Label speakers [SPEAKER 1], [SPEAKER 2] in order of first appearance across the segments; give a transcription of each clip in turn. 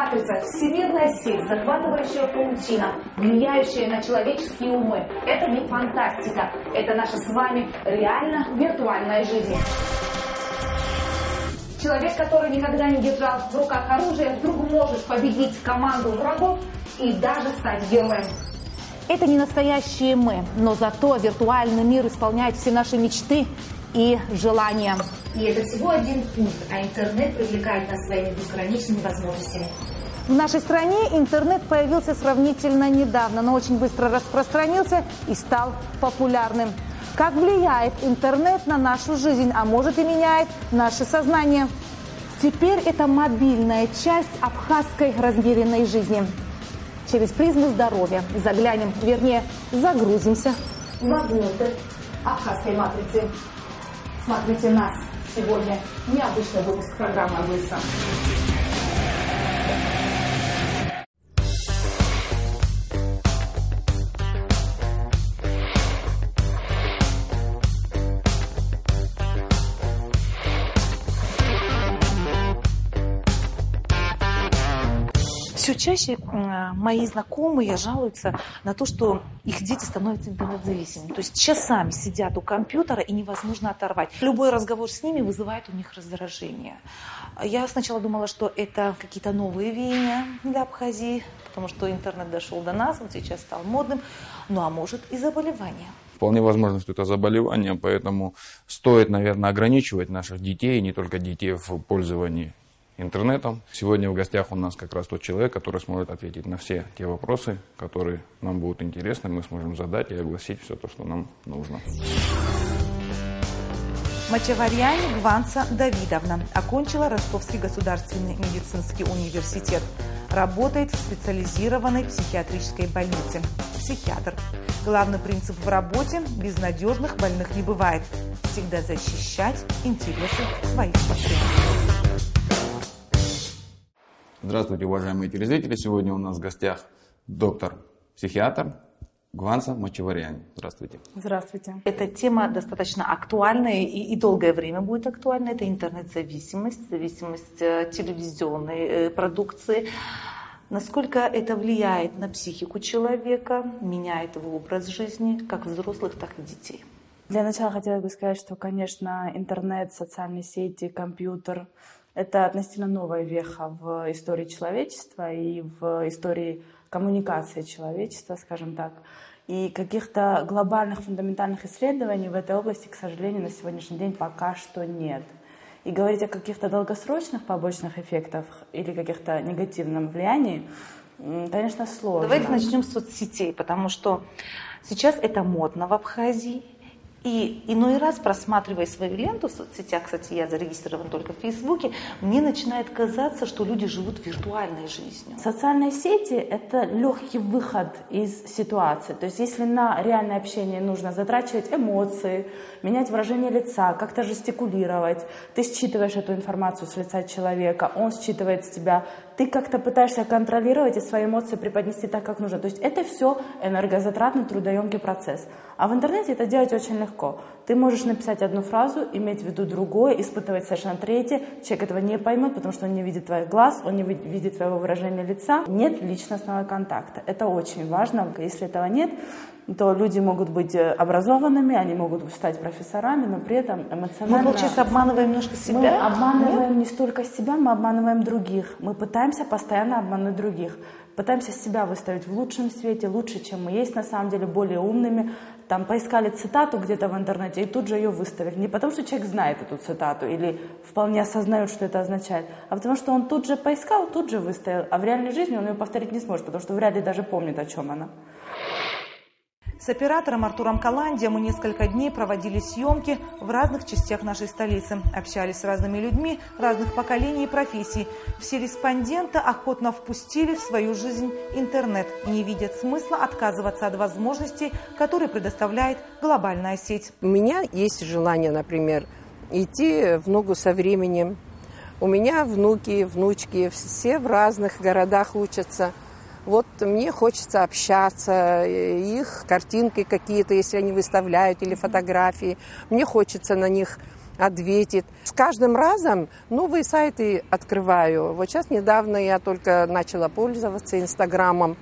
[SPEAKER 1] Матрица – всемирная сеть, захватывающая паутина, влияющая на человеческие умы. Это не фантастика, это наша с вами реально виртуальная жизнь. Человек, который никогда не держал в руках оружие, вдруг может победить команду врагов и даже стать героем. Это не настоящие мы, но зато виртуальный мир исполняет все наши мечты и желания.
[SPEAKER 2] И это всего один пункт, а интернет привлекает нас своими безграничными возможностями.
[SPEAKER 1] В нашей стране интернет появился сравнительно недавно, но очень быстро распространился и стал популярным. Как влияет интернет на нашу жизнь, а может и меняет наше сознание? Теперь это мобильная часть абхазской размеренной жизни. Через призму здоровья заглянем, вернее, загрузимся вовнутрь абхазской матрицы. Смотрите нас сегодня. Необычный выпуск программы «Выса».
[SPEAKER 3] Все чаще мои знакомые жалуются на то, что их дети становятся интернет-зависимыми. То есть часами сидят у компьютера и невозможно оторвать. Любой разговор с ними вызывает у них раздражение. Я сначала думала, что это какие-то новые веяния для Абхазии, потому что интернет дошел до нас, вот сейчас стал модным. Ну а может и заболевание.
[SPEAKER 4] Вполне возможно, что это заболевание, поэтому стоит, наверное, ограничивать наших детей, не только детей в пользовании интернетом. Сегодня в гостях у нас как раз тот человек, который сможет ответить на все те вопросы, которые нам будут интересны, мы сможем задать и огласить все то, что нам нужно.
[SPEAKER 3] Мачеварян Гванца Давидовна окончила Ростовский государственный медицинский университет. Работает в специализированной психиатрической больнице. Психиатр. Главный принцип в работе – безнадежных больных не бывает. Всегда защищать интересы своих пациентов.
[SPEAKER 4] Здравствуйте, уважаемые телезрители. Сегодня у нас в гостях доктор-психиатр Гванца Мачеварян. Здравствуйте.
[SPEAKER 5] Здравствуйте.
[SPEAKER 3] Эта тема достаточно актуальная и долгое время будет актуальна. Это интернет-зависимость, зависимость телевизионной продукции. Насколько это влияет на психику человека, меняет его образ жизни, как взрослых, так и детей?
[SPEAKER 5] Для начала хотела бы сказать, что, конечно, интернет, социальные сети, компьютер – это относительно новая веха в истории человечества и в истории коммуникации человечества, скажем так. И каких-то глобальных фундаментальных исследований в этой области, к сожалению, на сегодняшний день пока что нет. И говорить о каких-то долгосрочных побочных эффектах или каких-то негативном влиянии, конечно, сложно.
[SPEAKER 3] Давайте начнем с соцсетей, потому что сейчас это модно в Абхазии. И иной раз, просматривая свою ленту в соцсетях, кстати, я зарегистрирована только в Фейсбуке, мне начинает казаться, что люди живут виртуальной жизнью.
[SPEAKER 5] Социальные сети – это легкий выход из ситуации. То есть если на реальное общение нужно затрачивать эмоции, менять выражение лица, как-то жестикулировать, ты считываешь эту информацию с лица человека, он считывает с тебя, ты как-то пытаешься контролировать и свои эмоции преподнести так, как нужно. То есть это все энергозатратный, трудоемкий процесс. А в интернете это делать очень легко. Ты можешь написать одну фразу, иметь в виду другое, испытывать совершенно третье. Человек этого не поймет, потому что он не видит твоих глаз, он не видит твоего выражения лица. Нет личностного контакта. Это очень важно. Если этого нет, то люди могут быть образованными, они могут стать профессорами, но при этом эмоционально...
[SPEAKER 3] Мы, получается, обманываем немножко себя?
[SPEAKER 5] Мы обманываем не столько себя, мы обманываем других. Мы пытаемся постоянно обмануть других. Пытаемся себя выставить в лучшем свете, лучше, чем мы есть на самом деле, более умными. Там поискали цитату где-то в интернете и тут же ее выставили. Не потому, что человек знает эту цитату или вполне осознает, что это означает, а потому что он тут же поискал, тут же выставил. А в реальной жизни он ее повторить не сможет, потому что вряд ли даже помнит, о чем она.
[SPEAKER 3] С оператором Артуром Каландия мы несколько дней проводили съемки в разных частях нашей столицы. Общались с разными людьми разных поколений и профессий. Все респонденты охотно впустили в свою жизнь интернет. Не видят смысла отказываться от возможностей, которые предоставляет глобальная сеть.
[SPEAKER 6] У меня есть желание, например, идти в ногу со временем. У меня внуки, внучки, все в разных городах учатся. Вот мне хочется общаться, их картинки какие-то, если они выставляют, или фотографии. Мне хочется на них ответит. С каждым разом новые сайты открываю. Вот сейчас недавно я только начала пользоваться Инстаграмом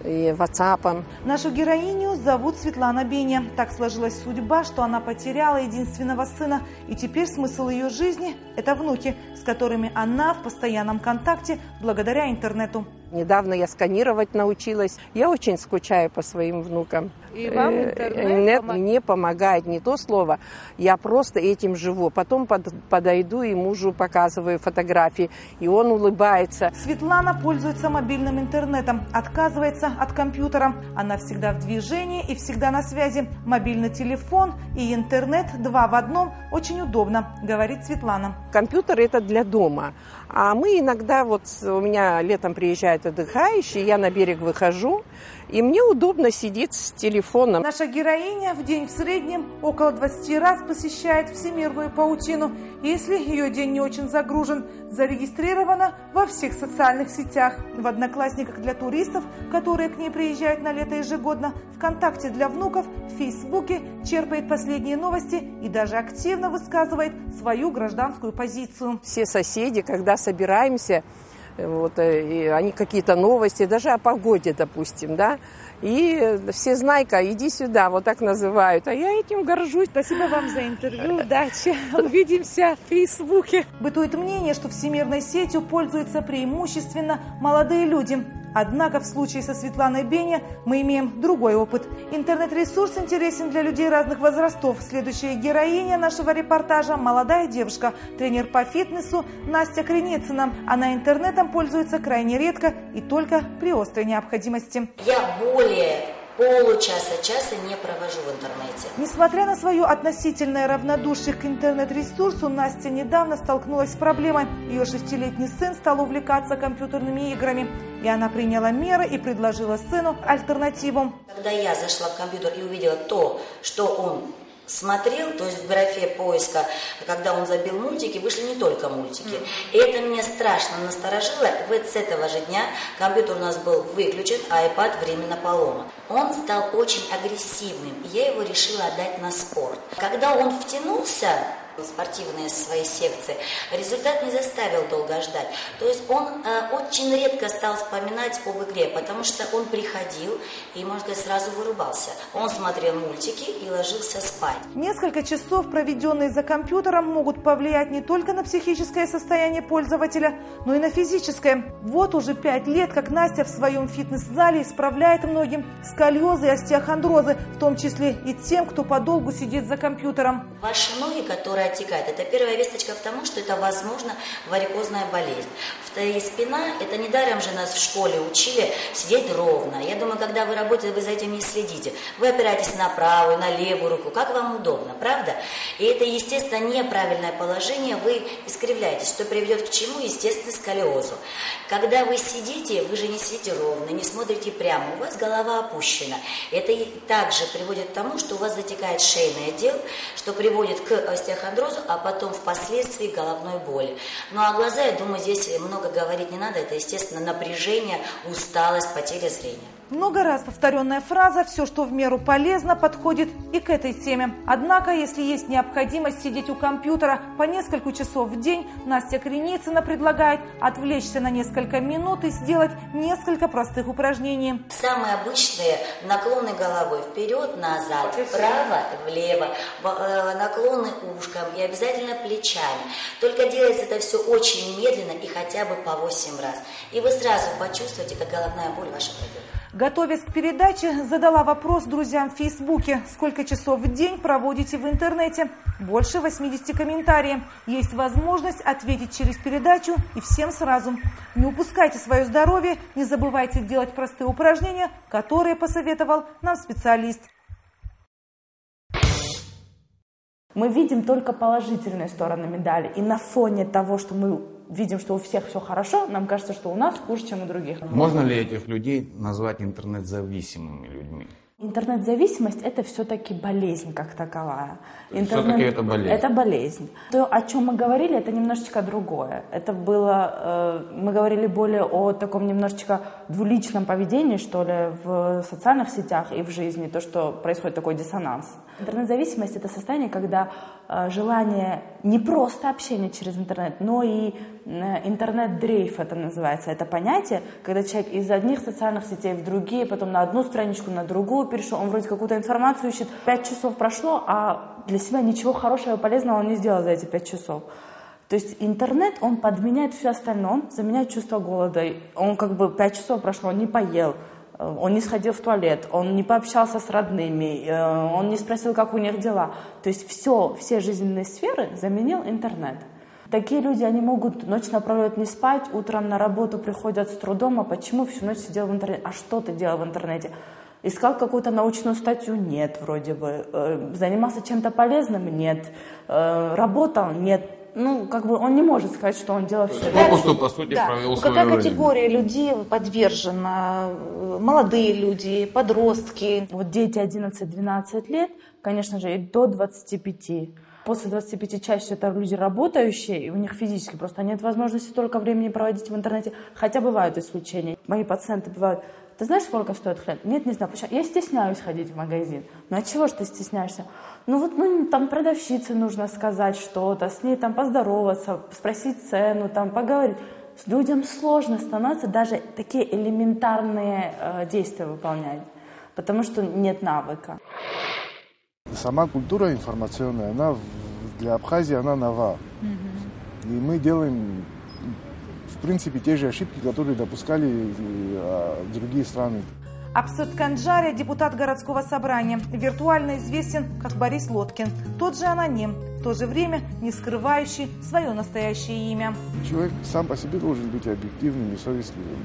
[SPEAKER 6] и WhatsApp.
[SPEAKER 1] Нашу героиню зовут Светлана Беня. Так сложилась судьба, что она потеряла единственного сына, и теперь смысл ее жизни – это внуки, с которыми она в постоянном контакте благодаря интернету.
[SPEAKER 6] Недавно я сканировать научилась. Я очень скучаю по своим внукам.
[SPEAKER 1] И вам интернет
[SPEAKER 6] мне помогает, не то слово. Я просто этим живу. Потом подойду и мужу показываю фотографии, и он улыбается.
[SPEAKER 1] Светлана пользуется мобильным интернетом, отказывается от компьютера. Она всегда в движении и всегда на связи. Мобильный телефон и интернет два в одном очень удобно, говорит Светлана.
[SPEAKER 6] Компьютер – это для дома. А мы иногда, вот у меня летом приезжают отдыхающие, я на берег выхожу, и мне удобно сидеть с телефоном.
[SPEAKER 1] Наша героиня в день в среднем около 20 раз посещает всемирную паутину. Если ее день не очень загружен, зарегистрирована во всех социальных сетях. В Одноклассниках для туристов, которые к ней приезжают на лето ежегодно, ВКонтакте для внуков, в Фейсбуке, черпает последние новости и даже активно высказывает свою гражданскую позицию.
[SPEAKER 6] Все соседи, когда собираемся, вот, и они какие-то новости, даже о погоде, допустим, да, и все знай-ка, иди сюда, вот так называют, а я этим горжусь.
[SPEAKER 1] Спасибо вам за интервью, удачи, увидимся в Фейсбуке. Бытует мнение, что всемирной сетью пользуются преимущественно молодые люди. Однако в случае со Светланой Беня мы имеем другой опыт. Интернет-ресурс интересен для людей разных возрастов. Следующая героиня нашего репортажа – молодая девушка, тренер по фитнесу Настя Криницына. Она интернетом пользуется крайне редко и только при острой необходимости.
[SPEAKER 7] Я более получаса-часа не провожу в интернете.
[SPEAKER 1] Несмотря на свое относительное равнодушие к интернет-ресурсу, Настя недавно столкнулась с проблемой. Ее 6-летний сын стал увлекаться компьютерными играми. И она приняла меры и предложила сыну альтернативу.
[SPEAKER 7] Когда я зашла в компьютер и увидела то, что он смотрел, то есть в графе поиска, когда он забил мультики, вышли не только мультики. И это меня страшно насторожило. С этого же дня компьютер у нас был выключен, а iPad временно поломан. Он стал очень агрессивным, и я его решила отдать на спорт. Когда он втянулся в спортивные свои секции, результат не заставил долго ждать. То есть он очень редко стал вспоминать об игре, потому что он приходил и, можно сказать, сразу вырубался. Он смотрел мультики и ложился спать.
[SPEAKER 1] Несколько часов, проведенные за компьютером, могут повлиять не только на психическое состояние пользователя, но и на физическое. Вот уже 5 лет, как Настя в своем фитнес-зале исправляет многим сколиозы и остеохондрозы, в том числе и тем, кто подолгу сидит за компьютером.
[SPEAKER 7] Ваши ноги, которые отекают, это первая весточка к тому, что это, возможно, варикозная болезнь. И спина, это недаром же нас в школе учили сидеть ровно. Я думаю, когда вы работаете, вы за этим не следите. Вы опираетесь на правую, на левую руку, как вам удобно, правда? И это, естественно, неправильное положение, вы искривляетесь, что приведет к чему? Естественно, сколиозу. Когда вы сидите, вы же не сидите ровно, не смотрите прямо, у вас голова опущена. Это и также приводит к тому, что у вас затекает шейный отдел, что приводит к остеохондрозу, а потом впоследствии к головной боли. Ну а глаза, я думаю, здесь много говорить не надо, это, естественно, напряжение, усталость, потеря зрения.
[SPEAKER 1] Много раз повторенная фраза «все, что в меру полезно», подходит и к этой теме. Однако, если есть необходимость сидеть у компьютера по несколько часов в день, Настя Криницына предлагает отвлечься на несколько минут и сделать несколько простых упражнений.
[SPEAKER 7] Самые обычные наклоны головой вперед-назад, вправо-влево, наклоны ушком и обязательно плечами. Только делается это все очень медленно и хотя бы по 8 раз. И вы сразу почувствуете, как головная боль ваша пройдет.
[SPEAKER 1] Готовясь к передаче, задала вопрос друзьям в Фейсбуке. Сколько часов в день проводите в интернете? Больше 80 комментариев. Есть возможность ответить через передачу и всем сразу. Не упускайте свое здоровье, не забывайте делать простые упражнения, которые посоветовал нам специалист.
[SPEAKER 5] Мы видим только положительные стороны медали. И на фоне того, что мы видим, что у всех все хорошо, нам кажется, что у нас хуже, чем у других.
[SPEAKER 4] Можно ли этих людей назвать интернет-зависимыми людьми?
[SPEAKER 5] Интернет-зависимость – это все-таки болезнь как таковая.
[SPEAKER 4] Все-таки это болезнь.
[SPEAKER 5] Это болезнь. То, о чем мы говорили, это немножечко другое. Это было, мы говорили более о таком немножечко двуличном поведении, что ли, в социальных сетях и в жизни, то, что происходит такой диссонанс. Интернет-зависимость – это состояние, когда желание не просто общения через интернет, но и интернет-дрейф, это называется, это понятие, когда человек из одних социальных сетей в другие, потом на одну страничку, на другую перешел, он вроде какую-то информацию ищет, 5 часов прошло, а для себя ничего хорошего и полезного он не сделал за эти 5 часов. То есть интернет, он подменяет все остальное, он заменяет чувство голода, он как бы 5 часов прошло, он не поел, он не сходил в туалет, он не пообщался с родными, он не спросил, как у них дела. То есть все жизненные сферы заменил интернет. Такие люди, они могут ночь напролет не спать, утром на работу приходят с трудом, а почему всю ночь сидел в интернете? А что ты делал в интернете? Искал какую-то научную статью? Нет, вроде бы. Занимался чем-то полезным? Нет. Работал? Нет. Ну, как бы он не может сказать, что он делал все.
[SPEAKER 4] Попросту, по сути, провел свою
[SPEAKER 3] Какая
[SPEAKER 4] жизнь.
[SPEAKER 3] категория людей подвержена? Молодые люди, подростки.
[SPEAKER 5] Вот дети 11-12 лет, конечно же, и до 25. После 25 чаще всего это люди работающие, и у них физически просто нет возможности столько времени проводить в интернете. Хотя бывают исключения. Мои пациенты бывают: ты знаешь, сколько стоит хлеб? Нет, не знаю. Почему? Я стесняюсь ходить в магазин. Ну а чего ж ты стесняешься? Там продавщице нужно сказать что-то, с ней там поздороваться, спросить цену, там поговорить. Людям сложно становится даже такие элементарные действия выполнять, потому что нет навыка.
[SPEAKER 8] Сама культура информационная, она для Абхазии, она нова. И мы делаем, в принципе, те же ошибки, которые допускали другие страны.
[SPEAKER 1] Абсырт Канджария, депутат городского собрания, виртуально известен как Борис Лоткин. Тот же аноним, в то же время не скрывающий свое настоящее имя.
[SPEAKER 8] Человек сам по себе должен быть объективным и совестливым.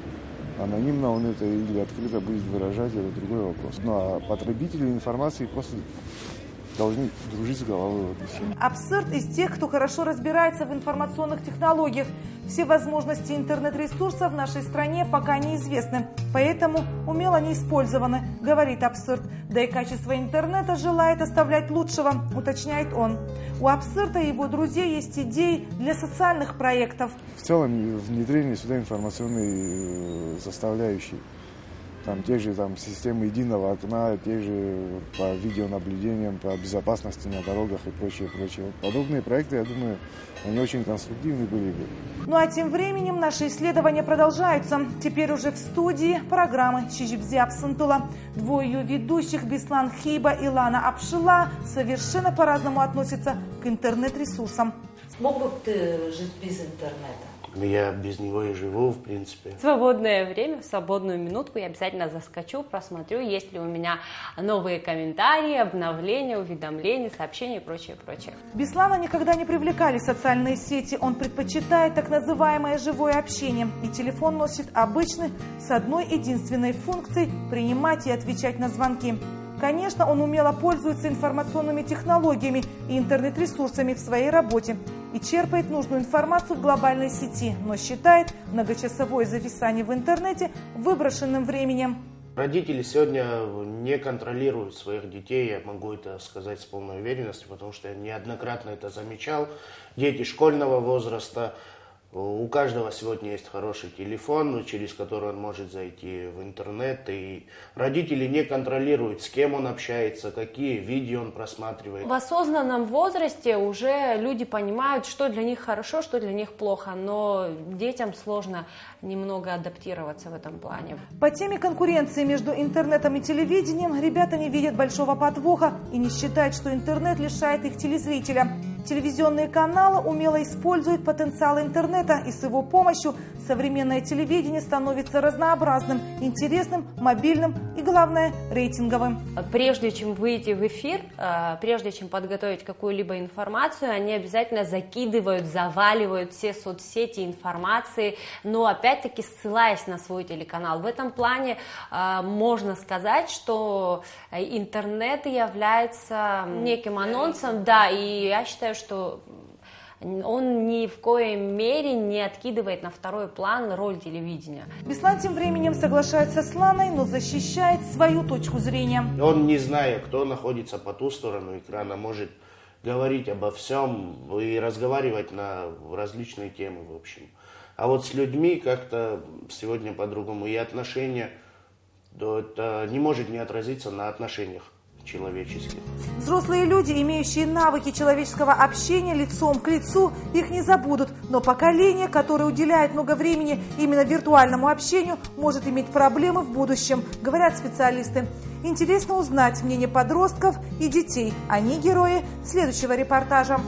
[SPEAKER 8] Анонимно он это или открыто будет выражать, это другой вопрос. Ну а потребители информации просто должны дружить с головой.
[SPEAKER 1] Абсырт из тех, кто хорошо разбирается в информационных технологиях. Все возможности интернет-ресурсов в нашей стране пока неизвестны, поэтому умело не использованы, говорит Абсырт. Да и качество интернета желает оставлять лучшего, уточняет он. У Абсырта и его друзей есть идеи для социальных проектов.
[SPEAKER 8] В целом внедрение сюда информационной составляющей. Там те же системы единого окна, те же по видеонаблюдениям, по безопасности на дорогах и прочее. Подобные проекты, я думаю, они очень конструктивны были бы.
[SPEAKER 1] Ну а тем временем наши исследования продолжаются. Теперь уже в студии программы «Чижибзи Апсынтула». Двое ее ведущих, Беслан Хейба и Лана Апшила, совершенно по-разному относятся к интернет-ресурсам.
[SPEAKER 7] Мог бы ты жить без интернета?
[SPEAKER 9] Я без него и живу, в принципе.
[SPEAKER 10] В свободное время, в свободную минутку я обязательно заскочу, просмотрю, есть ли у меня новые комментарии, обновления, уведомления, сообщения и прочее.
[SPEAKER 1] Беслана никогда не привлекали социальные сети. Он предпочитает так называемое живое общение. И телефон носит обычный, с одной единственной функцией – принимать и отвечать на звонки. Конечно, он умело пользуется информационными технологиями и интернет-ресурсами в своей работе и черпает нужную информацию в глобальной сети, но считает многочасовое зависание в интернете выброшенным временем.
[SPEAKER 9] Родители сегодня не контролируют своих детей, я могу это сказать с полной уверенностью, потому что я неоднократно это замечал. Дети школьного возраста, у каждого сегодня есть хороший телефон, через который он может зайти в интернет, и родители не контролируют, с кем он общается, какие видео он просматривает.
[SPEAKER 10] В осознанном возрасте уже люди понимают, что для них хорошо, что для них плохо, но детям сложно немного адаптироваться в этом плане.
[SPEAKER 1] По теме конкуренции между интернетом и телевидением ребята не видят большого подвоха и не считают, что интернет лишает их телезрителя. Телевизионные каналы умело используют потенциал интернета, и с его помощью современное телевидение становится разнообразным, интересным, мобильным и, главное, рейтинговым.
[SPEAKER 10] Прежде чем выйти в эфир, прежде чем подготовить какую-либо информацию, они обязательно закидывают, заваливают все соцсети информации, но опять-таки ссылаясь на свой телеканал. В этом плане можно сказать, что интернет является неким анонсом, да, и я считаю, что Он ни в коей мере не откидывает на второй план роль телевидения.
[SPEAKER 1] Беслан тем временем соглашается с Ланой, но защищает свою точку зрения.
[SPEAKER 9] Он, не зная, кто находится по ту сторону экрана, может говорить обо всем и разговаривать на различные темы, в общем. А вот с людьми как-то сегодня по-другому. И отношения, это не может не отразиться на отношениях человеческих.
[SPEAKER 1] Взрослые люди, имеющие навыки человеческого общения лицом к лицу, их не забудут. Но поколение, которое уделяет много времени именно виртуальному общению, может иметь проблемы в будущем, говорят специалисты. Интересно узнать мнение подростков и детей. Они герои следующего репортажа.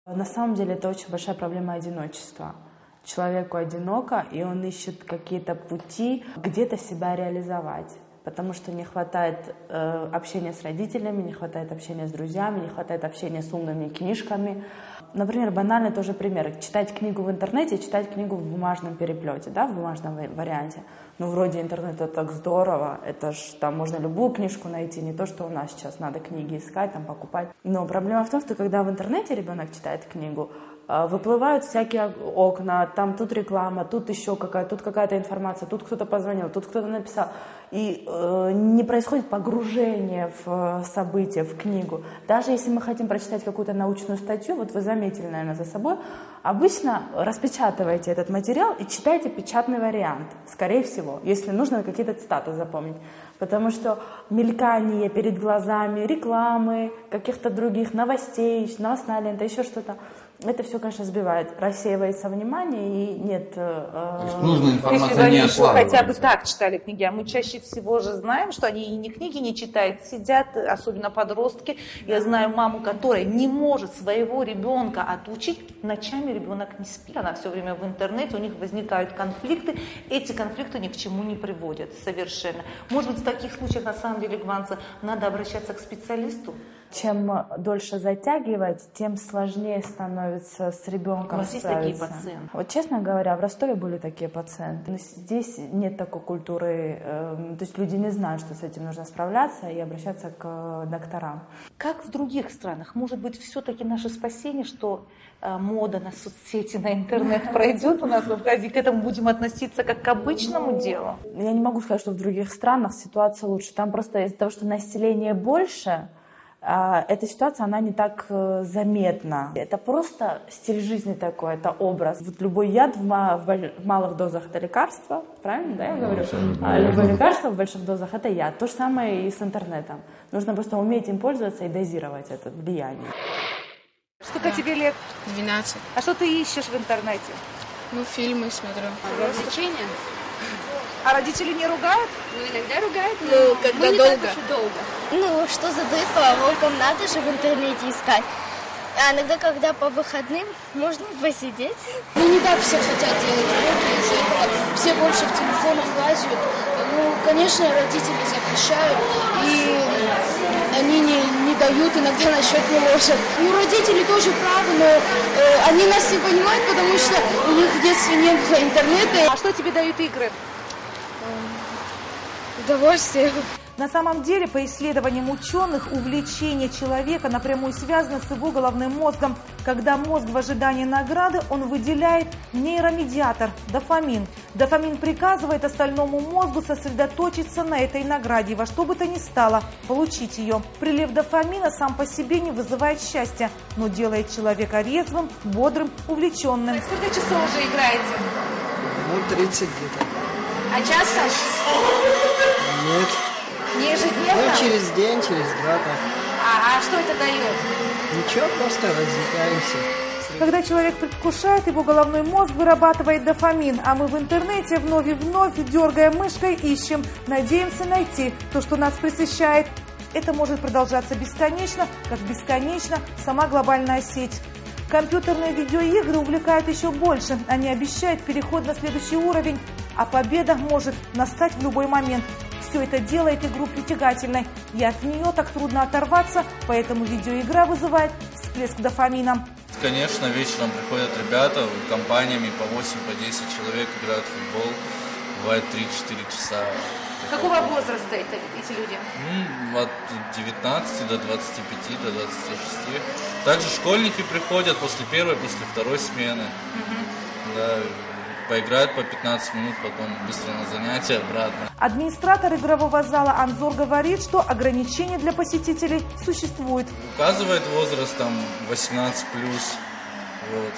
[SPEAKER 5] На самом деле это очень большая проблема одиночества. Человеку одиноко, и он ищет какие-то пути где-то себя реализовать. Потому что не хватает общения с родителями, не хватает общения с друзьями, не хватает общения с умными книжками. Например, банальный тоже пример. Читать книгу в интернете, читать книгу в бумажном переплете, да, в бумажном варианте. Ну, вроде интернет это так здорово, это ж там можно любую книжку найти, не то, что у нас сейчас надо книги искать, там покупать. Но проблема в том, что когда в интернете ребенок читает книгу, выплывают всякие окна, там тут реклама, тут еще тут какая-то информация, тут кто-то позвонил, тут кто-то написал. И не происходит погружение в события, в книгу. Даже если мы хотим прочитать какую-то научную статью, вот вы заметили, наверное, за собой, обычно распечатываете этот материал и читаете печатный вариант, скорее всего, если нужно какие-то цитаты запомнить. Потому что мелькание перед глазами, рекламы, каких-то других новостей, новостная лента, еще что-то, это все, конечно, сбивает, рассеивается внимание и нет...
[SPEAKER 4] нужная информация.
[SPEAKER 3] Если они еще хотя бы так читали книги, а мы чаще всего же знаем, что они и не книги не читают, сидят, особенно подростки. Я знаю маму, которая не может своего ребенка отучить, ночами ребенок не спит, она все время в интернете, у них возникают конфликты, эти конфликты ни к чему не приводят совершенно. Может быть, в таких случаях, на самом деле, Гванца, надо обращаться к специалисту?
[SPEAKER 5] Чем дольше затягивать, тем сложнее становится с ребенком.
[SPEAKER 3] У вас есть такие пациенты?
[SPEAKER 5] Вот, честно говоря, в Ростове были такие пациенты. Но здесь нет такой культуры, то есть люди не знают, что с этим нужно справляться и обращаться к докторам.
[SPEAKER 3] Как в других странах? Может быть, все-таки наше спасение, что мода на соцсети, на интернет пройдет у нас в Абхазии, к этому будем относиться как к обычному делу?
[SPEAKER 5] Я не могу сказать, что в других странах ситуация лучше. Там просто из-за того, что население больше, эта ситуация, она не так заметна. Это просто стиль жизни такой, это образ. Вот любой яд в малых дозах – это лекарство, правильно, да, я говорю? А любое лекарство в больших дозах – это яд. То же самое и с интернетом. Нужно просто уметь им пользоваться и дозировать это влияние.
[SPEAKER 1] Сколько тебе лет?
[SPEAKER 11] 12.
[SPEAKER 1] А что ты ищешь в интернете?
[SPEAKER 11] Ну, фильмы смотрю.
[SPEAKER 10] Развлечения?
[SPEAKER 1] А родители не ругают?
[SPEAKER 10] Ну, иногда ругают, но
[SPEAKER 11] Ну, когда
[SPEAKER 10] мы не
[SPEAKER 11] долго.
[SPEAKER 10] так уж и долго.
[SPEAKER 12] Ну, что задают по урокам, надо же в интернете искать. А иногда, когда по выходным, можно посидеть.
[SPEAKER 11] Ну, не так все хотят делать уроки, из-за этого все больше в телефонах лазят. Ну, конечно, родители запрещают, и они не дают, иногда на счет не ложат. Ну, родители тоже правы, но они нас не понимают, потому что у них в детстве не было интернета.
[SPEAKER 1] А что тебе дают игры?
[SPEAKER 12] Удовольствие.
[SPEAKER 1] На самом деле, по исследованиям ученых, увлечение человека напрямую связано с его головным мозгом. Когда мозг в ожидании награды, он выделяет нейромедиатор – дофамин. Дофамин приказывает остальному мозгу сосредоточиться на этой награде, во что бы то ни стало, получить ее. Прилив дофамина сам по себе не вызывает счастья, но делает человека резвым, бодрым, увлеченным.
[SPEAKER 3] Сколько часов уже играете?
[SPEAKER 13] Ну, 30 где-то.
[SPEAKER 3] А часто?
[SPEAKER 13] Нет.
[SPEAKER 3] Не ежедневно?
[SPEAKER 13] Ну, через день, через два так.
[SPEAKER 3] А что это дает?
[SPEAKER 13] Ничего, просто развлекаемся.
[SPEAKER 1] Когда человек предвкушает, его головной мозг вырабатывает дофамин, а мы в интернете вновь и вновь, дергая мышкой, ищем, надеемся найти то, что нас пресыщает. Это может продолжаться бесконечно, как бесконечно сама глобальная сеть. Компьютерные видеоигры увлекают еще больше. Они обещают переход на следующий уровень, а победа может настать в любой момент. Все это делает игру притягательной, и от нее так трудно оторваться, поэтому видеоигра вызывает всплеск дофамина.
[SPEAKER 14] Конечно, вечером приходят ребята компаниями по 8-10 человек, играют в футбол, бывает 3-4 часа.
[SPEAKER 3] Какого возраста эти люди?
[SPEAKER 14] От 19 до 25, до 26. Также школьники приходят после первой, после второй смены. Да, поиграют по 15 минут, потом быстро на занятия, обратно.
[SPEAKER 3] Администратор игрового зала Анзор говорит, что ограничения для посетителей существуют.
[SPEAKER 14] Указывает возраст там 18+, вот,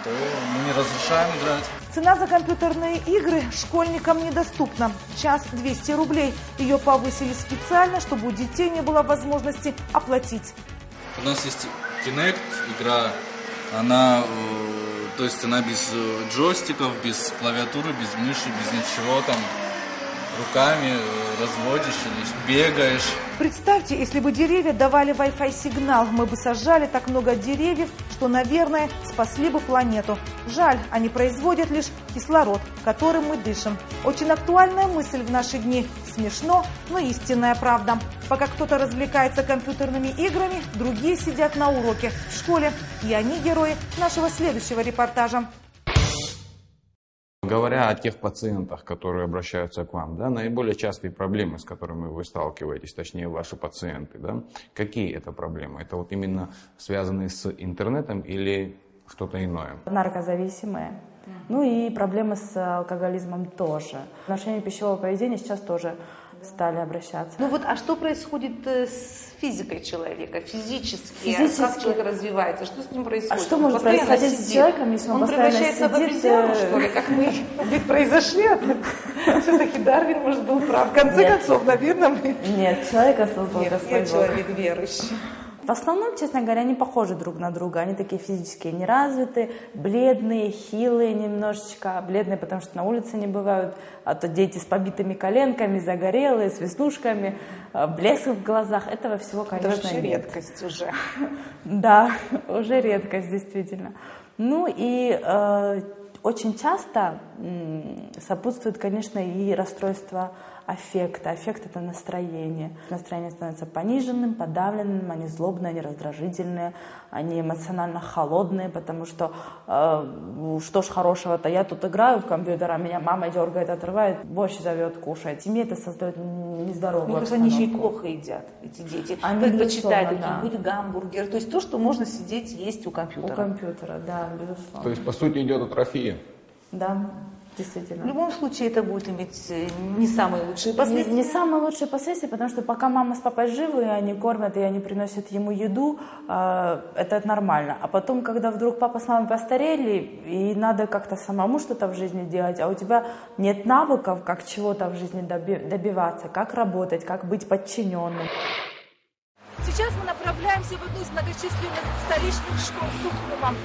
[SPEAKER 14] то мы не разрешаем играть.
[SPEAKER 3] Цена за компьютерные игры школьникам недоступна. Час 200 рублей. Ее повысили специально, чтобы у детей не было возможности оплатить.
[SPEAKER 14] У нас есть Kinect игра, она... То есть она без джойстиков, без клавиатуры, без мыши, без ничего, там руками разводишь или бегаешь.
[SPEAKER 3] Представьте, если бы деревья давали Wi-Fi сигнал, мы бы сажали так много деревьев, что, наверное, спасли бы планету. Жаль, они производят лишь кислород, которым мы дышим. Очень актуальная мысль в наши дни. Смешно, но истинная правда. Пока кто-то развлекается компьютерными играми, другие сидят на уроке в школе. И они герои нашего следующего репортажа.
[SPEAKER 4] Говоря о тех пациентах, которые обращаются к вам, да, наиболее частые проблемы, с которыми вы сталкиваетесь, точнее ваши пациенты, да, какие это проблемы? Это вот именно связанные с интернетом или что-то иное?
[SPEAKER 5] Наркозависимые. Ну и проблемы с алкоголизмом тоже. В отношении пищевого поведения сейчас тоже стали обращаться.
[SPEAKER 3] Ну вот, а что происходит с физикой человека, физически? Как человек развивается? Что с ним происходит?
[SPEAKER 5] А что может происходить с человеком, если он постоянно
[SPEAKER 3] превращается
[SPEAKER 5] сидит?
[SPEAKER 3] в обезьяну, что ли, как мы ведь произошли? Все-таки Дарвин, может, был прав. В конце концов, наверное, мы...
[SPEAKER 5] Нет, человека создал Господь Бог.
[SPEAKER 3] Я человек верующий.
[SPEAKER 5] В основном, честно говоря, они похожи друг на друга. Они такие физически неразвитые, бледные, хилые немножечко. Бледные, потому что на улице не бывают. А то дети с побитыми коленками, загорелые, с веснушками, блеск в глазах. Этого всего, конечно,
[SPEAKER 3] это вообще
[SPEAKER 5] нет.
[SPEAKER 3] редкость уже.
[SPEAKER 5] Да, уже редкость, действительно. Ну и очень часто сопутствует, конечно, и расстройство аффекта. Аффект – это настроение. Настроение становится пониженным, подавленным, они злобные, они раздражительные, они эмоционально холодные, потому что что ж хорошего-то, я тут играю в компьютер, а меня мама дергает, отрывает, борщ зовет кушать. Семье это создает нездоровую обстановку.
[SPEAKER 3] Мне кажется, они еще и плохо едят, эти дети.
[SPEAKER 5] Они
[SPEAKER 3] предпочитают какие-нибудь гамбургеры, то есть то, что можно сидеть есть у компьютера.
[SPEAKER 5] У компьютера, да, безусловно.
[SPEAKER 4] То есть, по сути, идет атрофия.
[SPEAKER 5] Да. Действительно.
[SPEAKER 3] В любом случае это будет иметь не самые лучшие последствия.
[SPEAKER 5] Не самые лучшие последствия, потому что пока мама с папой живы, и они кормят, и они приносят ему еду, это нормально. А потом, когда вдруг папа с мамой постарели, и надо как-то самому что-то в жизни делать, а у тебя нет навыков, как чего-то в жизни добиваться, как работать, как быть подчиненным.
[SPEAKER 3] Сейчас мы направляемся в одну из многочисленных столичных школ Сухума.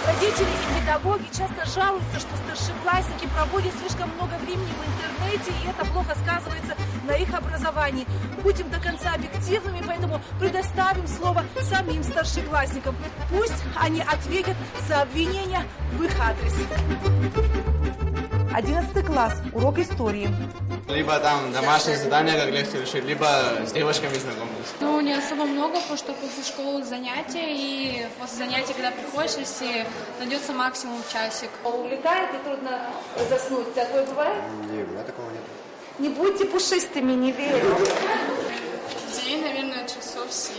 [SPEAKER 3] Родители и педагоги часто жалуются, что старшеклассники проводят слишком много времени в интернете, и это плохо сказывается на их образовании. Будем до конца объективными, поэтому предоставим слово самим старшеклассникам. Пусть они ответят за обвинения в их адрес. 11 класс. Урок истории.
[SPEAKER 15] Либо там домашние задания, как легче решить, либо с девушками знакомиться.
[SPEAKER 16] Ну, не особо много, потому что после школы занятия, и после занятий, когда приходишь, если найдется максимум часик.
[SPEAKER 3] Увлекает и трудно заснуть. Такое бывает?
[SPEAKER 15] Нет, у меня такого нет.
[SPEAKER 3] Не будьте пушистыми, не верю.
[SPEAKER 16] День, наверное, часов 7.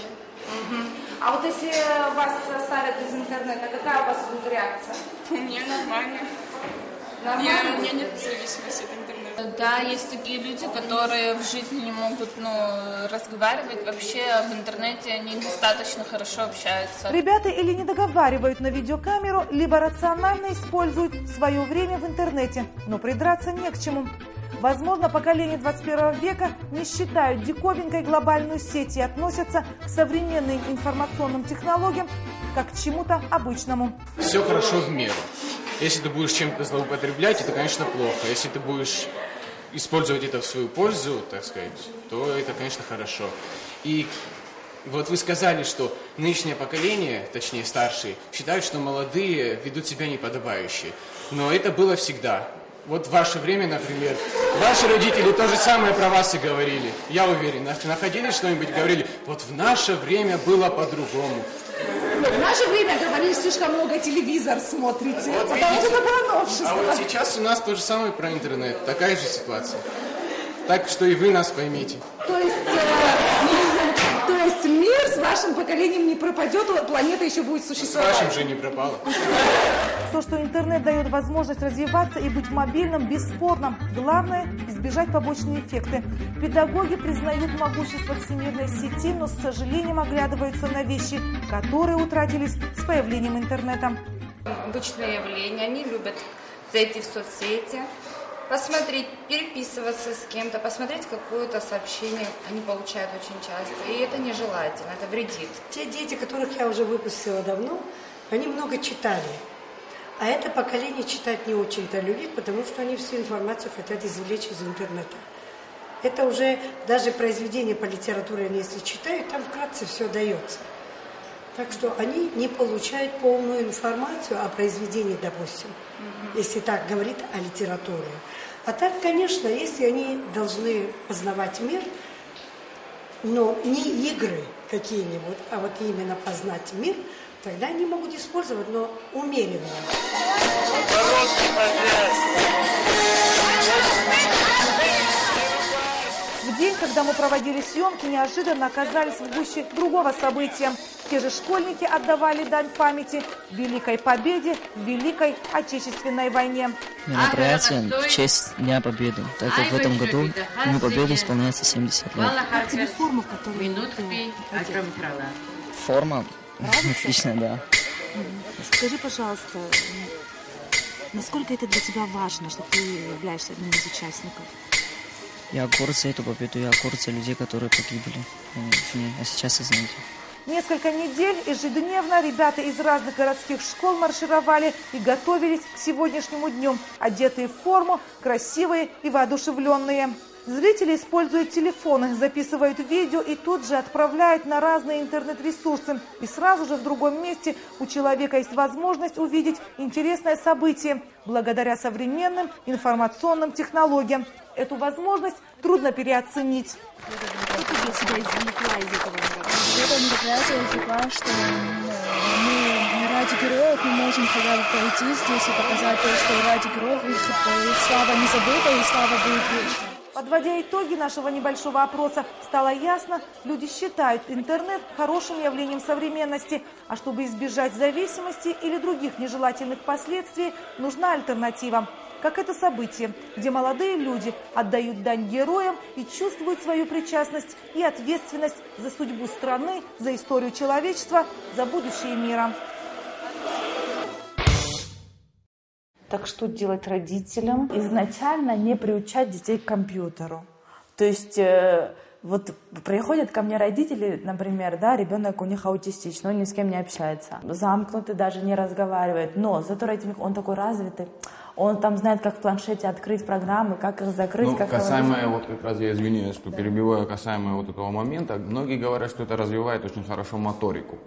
[SPEAKER 3] А вот если вас оставят без интернета, какая у вас будет реакция?
[SPEAKER 16] Не, нормально. У меня нет зависимости от интернета. Да, есть такие люди, которые в жизни не могут разговаривать. Вообще в интернете они достаточно хорошо общаются.
[SPEAKER 3] Ребята или не договаривают на видеокамеру, либо рационально используют свое время в интернете. Но придраться не к чему. Возможно, поколение 21 века не считают диковинкой глобальную сеть и относятся к современным информационным технологиям как к чему-то обычному.
[SPEAKER 15] Все хорошо в меру. Если ты будешь чем-то злоупотреблять, это, конечно, плохо. Если ты будешь использовать это в свою пользу, так сказать, то это, конечно, хорошо. И вот вы сказали, что нынешнее поколение, точнее старшие, считают, что молодые ведут себя неподобающе. Но это было всегда. Вот в ваше время, например, ваши родители то же самое про вас и говорили. Я уверен, находили что-нибудь, говорили, вот в наше время было по-другому.
[SPEAKER 3] В наше время говорили, слишком много телевизор смотрите.
[SPEAKER 15] Вот
[SPEAKER 3] потому что это было новшество.
[SPEAKER 15] А вот сейчас у нас то же самое про интернет. Такая же ситуация. Так что и вы нас поймите.
[SPEAKER 1] То есть мир с вашим поколением не пропадет, планета еще будет
[SPEAKER 15] С
[SPEAKER 1] существовать.
[SPEAKER 15] вашим же не пропало.
[SPEAKER 3] То, что интернет дает возможность развиваться и быть мобильным, бесспорно. Главное – избежать побочные эффекты. Педагоги признают могущество всемирной сети, но с сожалением оглядываются на вещи, которые утратились с появлением интернета.
[SPEAKER 16] Обычное явление, они любят зайти в соцсети, посмотреть, переписываться с кем-то, посмотреть какое-то сообщение, они получают очень часто, и это нежелательно, это вредит.
[SPEAKER 17] Те дети, которых я уже выпустила давно, они много читали. А это поколение читать не очень-то любит, потому что они всю информацию хотят извлечь из интернета. Это уже даже произведения по литературе, они если читают, там вкратце все дается. Так что они не получают полную информацию о произведении, допустим, если так говорит о литературе. А так, конечно, если они должны познавать мир, но не игры какие-нибудь, а вот именно познать мир, тогда они могут использовать, но умеренно.
[SPEAKER 3] В день, когда мы проводили съемки, неожиданно оказались в гуще другого события. Те же школьники отдавали дань памяти Великой Победе в Великой Отечественной войне.
[SPEAKER 18] Мероприятие в честь Дня Победы, так как в этом году Дню Победы исполняется 70 лет.
[SPEAKER 3] Как тебе форма, которую
[SPEAKER 18] Форма отличная, да.
[SPEAKER 3] Скажи, пожалуйста, насколько это для тебя важно, что ты являешься одним из участников?
[SPEAKER 18] Я горд за эту победу, я горд за людей, которые погибли в ней, а сейчас, извините.
[SPEAKER 3] Несколько недель ежедневно ребята из разных городских школ маршировали и готовились к сегодняшнему дню, одетые в форму, красивые и воодушевленные. Зрители используют телефоны, записывают видео и тут же отправляют на разные интернет-ресурсы. И сразу же в другом месте у человека есть возможность увидеть интересное событие благодаря современным информационным технологиям. Эту возможность трудно переоценить. Что ты для себя извлекла из этого мероприятия?
[SPEAKER 11] Это мероприятие извлекла, что мы ради героев мы можем хотя бы пойти здесь и показать то, что ради героев их слава не забыта и слава будет вечной.
[SPEAKER 3] Подводя итоги нашего небольшого опроса, стало ясно, люди считают интернет хорошим явлением современности, а чтобы избежать зависимости или других нежелательных последствий, нужна альтернатива. Как это событие, где молодые люди отдают дань героям и чувствуют свою причастность и ответственность за судьбу страны, за историю человечества, за будущее мира. Так что делать родителям?
[SPEAKER 5] Изначально не приучать детей к компьютеру. То есть вот приходят ко мне родители, например, да, ребенок у них аутистичный, он ни с кем не общается, замкнутый, даже не разговаривает, но зато он такой развитый, он там знает, как в планшете открыть программы, как их закрыть.
[SPEAKER 4] Ну,
[SPEAKER 5] как
[SPEAKER 4] касаемо, вот как раз я извиняюсь, что перебиваю, касаемо вот этого момента, многие говорят, что это развивает очень хорошо моторику.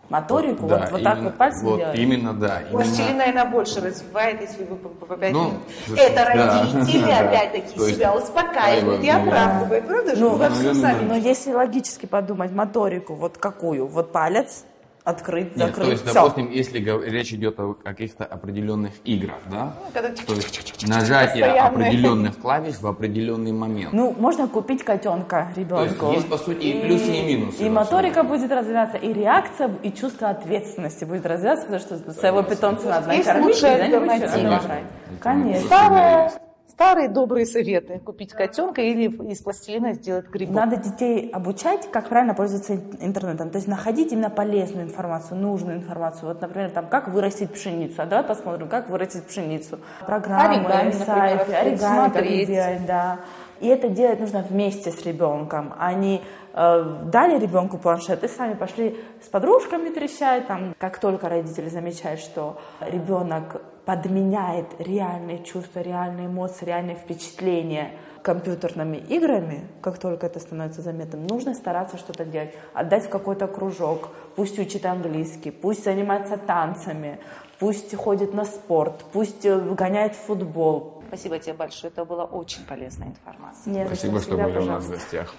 [SPEAKER 5] Моторику?
[SPEAKER 4] Да,
[SPEAKER 5] вот так вот пальцем
[SPEAKER 4] вот
[SPEAKER 5] делать?
[SPEAKER 4] Именно, да.
[SPEAKER 1] Пластилин, наверное, больше развивает, если вы попадаете.
[SPEAKER 4] Ну,
[SPEAKER 1] это родители,
[SPEAKER 4] да,
[SPEAKER 1] опять-таки,
[SPEAKER 4] да.
[SPEAKER 1] себя успокаивают и оправдывают, правда же?
[SPEAKER 5] Но если логически подумать, моторику, вот какую? Вот палец, открыть,
[SPEAKER 4] Нет,
[SPEAKER 5] закрыть,
[SPEAKER 4] то есть,
[SPEAKER 5] всё.
[SPEAKER 4] допустим, если речь идет о каких-то определенных играх, да,
[SPEAKER 1] когда
[SPEAKER 4] то есть нажатие определенных клавиш в определенный момент.
[SPEAKER 5] Ну, можно купить котенка ребенку.
[SPEAKER 4] То есть, по сути, и плюсы, и минусы.
[SPEAKER 5] И моторика будет развиваться, и реакция, и чувство ответственности будет развиваться, потому что своего питомца надо накормить, за-нибудь что-то. Конечно.
[SPEAKER 1] Старые добрые советы. Купить котенка или из пластилина сделать грибок.
[SPEAKER 5] Надо детей обучать, как правильно пользоваться интернетом. То есть находить именно полезную информацию, нужную информацию. Вот, например, там, как вырастить пшеницу. А давай посмотрим, как вырастить пшеницу. Программы,
[SPEAKER 1] Оригами,
[SPEAKER 5] сайты,
[SPEAKER 1] например,
[SPEAKER 5] оригами как
[SPEAKER 1] смотреть.
[SPEAKER 5] делать, да. И это делать нужно вместе с ребенком. Они дали ребенку планшет и сами пошли с подружками трещать. Там. Как только родители замечают, что ребенок подменяет реальные чувства, реальные эмоции, реальные впечатления компьютерными играми, как только это становится заметным, нужно стараться что-то делать. Отдать в какой-то кружок, пусть учит английский, пусть занимается танцами, пусть ходит на спорт, пусть гоняет в футбол.
[SPEAKER 1] Спасибо тебе большое, это была очень полезная информация.
[SPEAKER 5] Нет,
[SPEAKER 4] спасибо, что были у нас в гостях.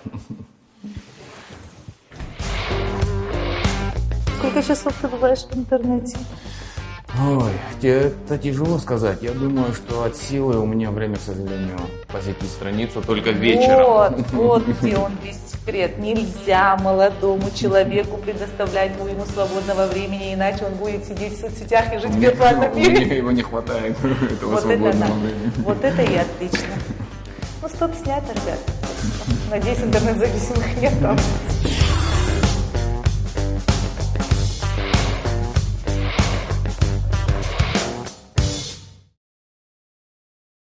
[SPEAKER 3] Сколько часов ты бываешь в интернете?
[SPEAKER 4] Ой, это тяжело сказать. Я думаю, что от силы у меня время, к сожалению, посетить страницу только вечером.
[SPEAKER 3] Вот где он весь секрет. Нельзя молодому человеку предоставлять ему свободного времени, иначе он будет сидеть в соцсетях и жить в виртуальном мире.
[SPEAKER 4] Мне его не хватает, этого свободного времени.
[SPEAKER 3] Вот это и отлично. Ну, стоп снято, ребят. Надеюсь, интернет-зависимых нет там.